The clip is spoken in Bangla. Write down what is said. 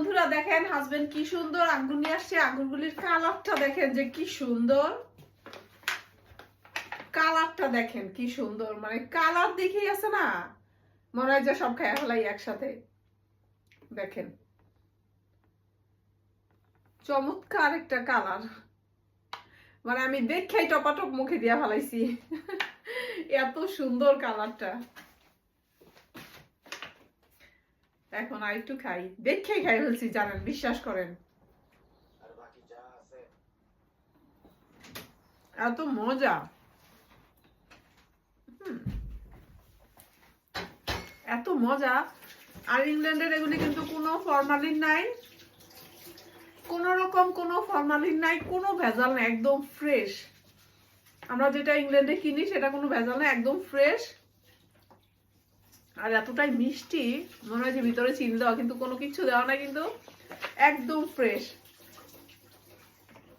বন্ধুরা দেখেন হাজবেন্ড কি সুন্দর আঙ্গুর নিয়ে আসছে। আঙ্গুরগুলির কালারটা দেখেন যে কি সুন্দর, কালারটা দেখেন কি সুন্দর, মানে কালার দেখেই আছে না মনে হয় যে সব খায় ফেলাই একসাথে। দেখেন চমৎকার একটা কালার, মানে আমি দেখেই টপাটপ মুখে দিয়া ফেলাইছি এত সুন্দর কালারটা। এখন আর একটু খাই, দেখেই খাই ফেলছি জানেন, বিশ্বাস করেন এত মজা। এত মজা। আর ইংল্যান্ডের এগুলি কিন্তু কোনো ফরমালিন নাই, কোন রকম কোনো ফরমালিন নাই, কোনো ভেজাল নাই, একদম ফ্রেশ। আমরা যেটা ইংল্যান্ডে কিনি সেটা কোনো ভেজাল নাই, একদম ফ্রেশ। আর এতটাই মিষ্টি মনে হয় যে ভিতরে চিনি দেওয়া, কিন্তু কোনো কিছু দেওয়া নাই, কিন্তু একদম ফ্রেশ।